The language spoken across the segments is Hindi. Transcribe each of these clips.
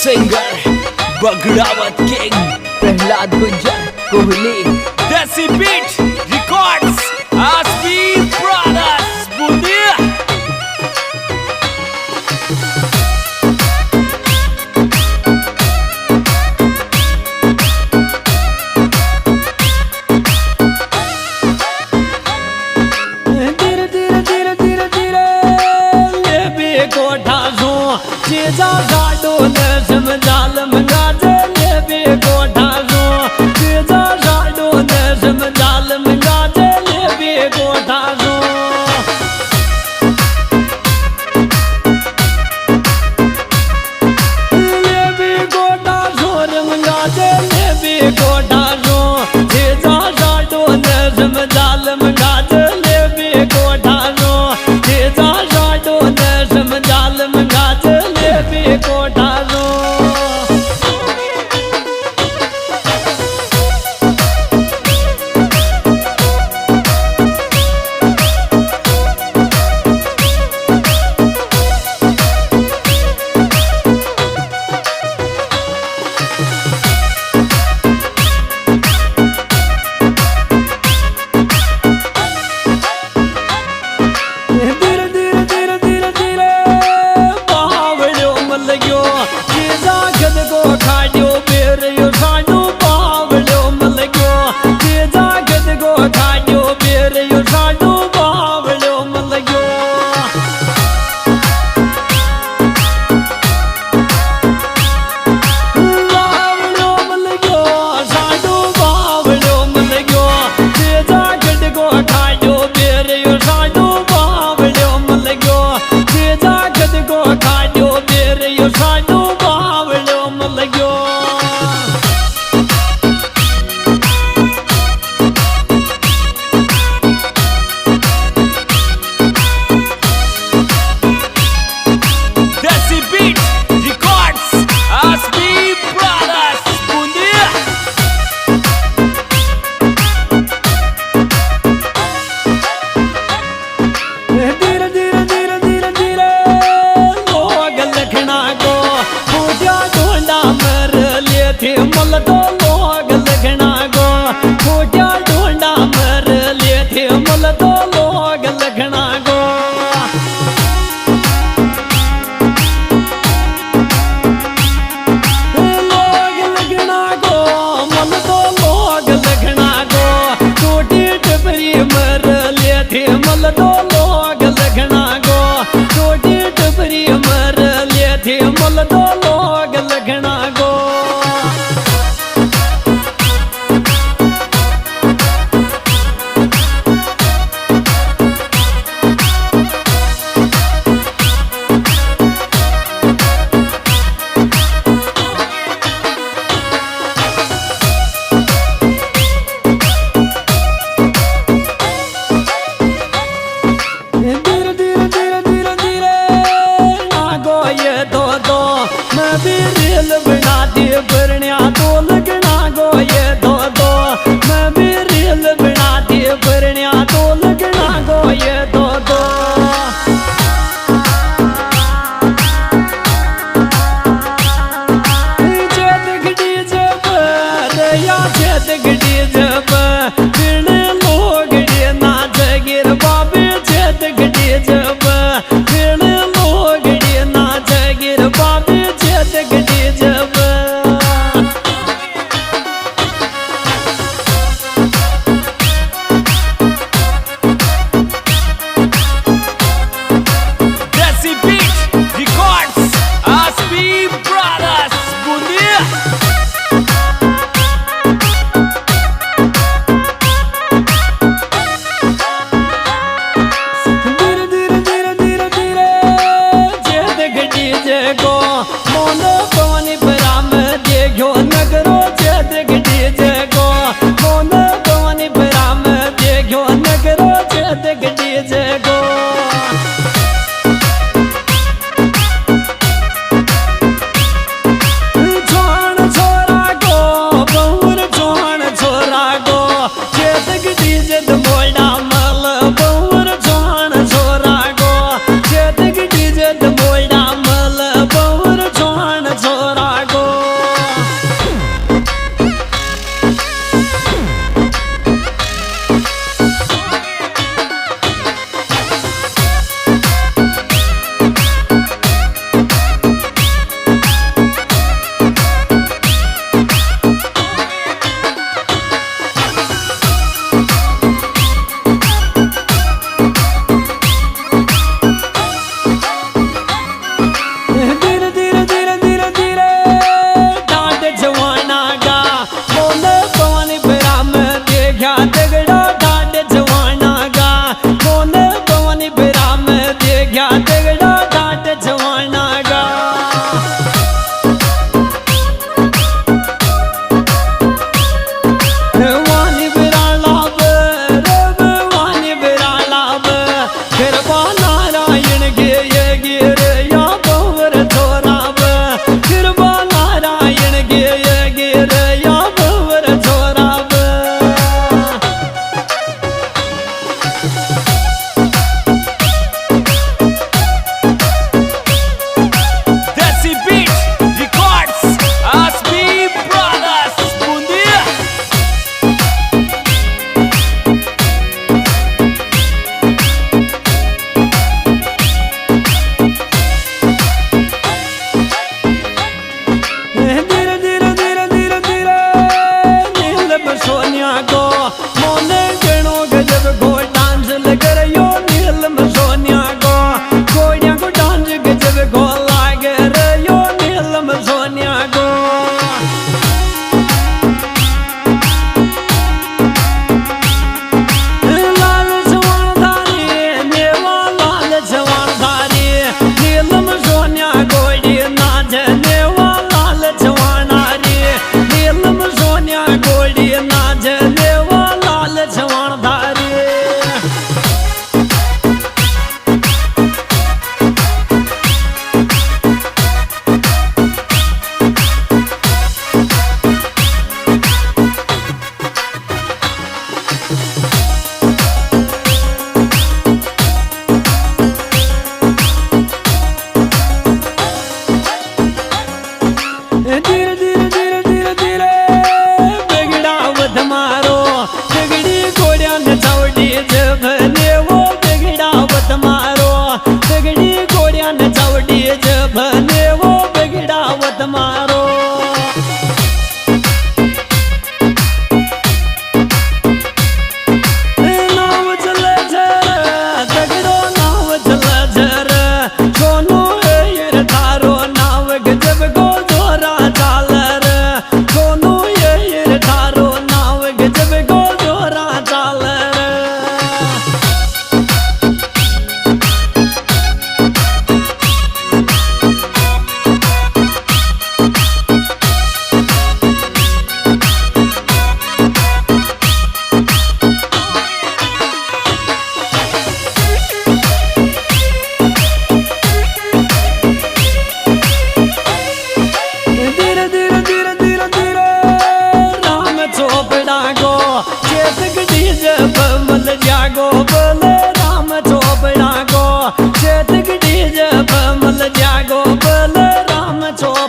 सिंगर बगड़ावत किंग प्रहलाद गुंजर कोहली देसी बीट रिकॉर्ड्स आसमी ब्रदर्स बूंदिया। जा गाडो नजम जालम गाजे ले बे गोठा जो जा गाडो नजम जालम गाजे ले बे गोठा जो ले बे गोठा जो रम गाजे ले बे गोठा जो जा गाडो नजम जालम गाजे ले बे गोठा जो जा गाडो नजम जालम गाजे कोठा रो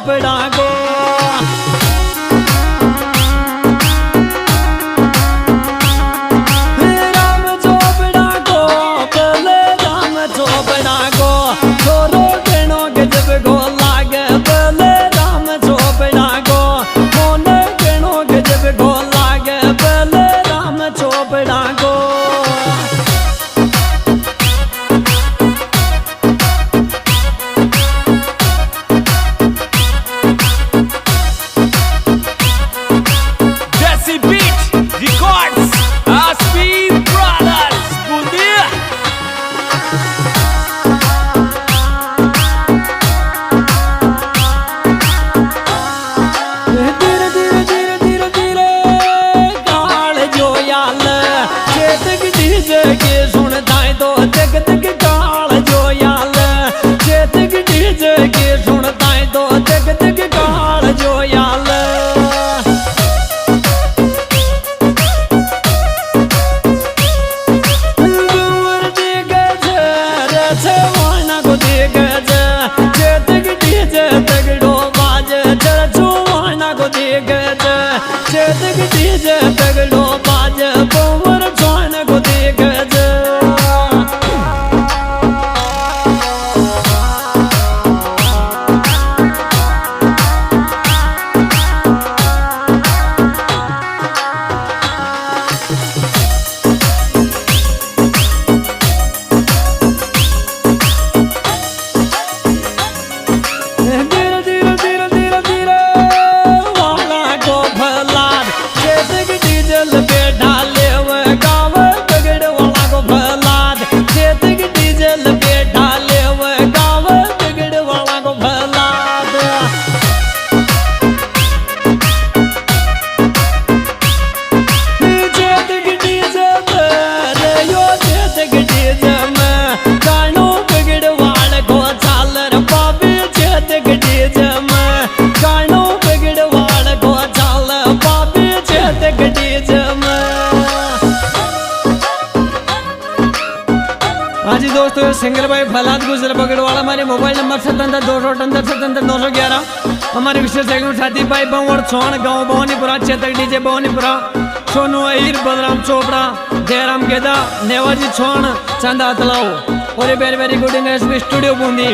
चोपड़ा को राम चोपड़ा को बोले राम चोपड़ा को छोरो केनो गजब को लागे बोले राम चोपड़ा को मोने केनो गजब को लागे बोले राम चोपड़ा को तगड़ो बाज पोवर छोन को देख जी दोस्तों सिंगर भाई फलाद गुजर बगड़वाड़ा हमारे मोबाइल नंबर 77 हमारे विशेष साथी भाई बंवड़ छोण गाँव भवानीपुरा चेतक डीजे भवानीपुरा सोनू अहिर बलराम चोपड़ा जयराम गेदा नेवाजी छोण चंदा तलाव और very very good in studio Bundi.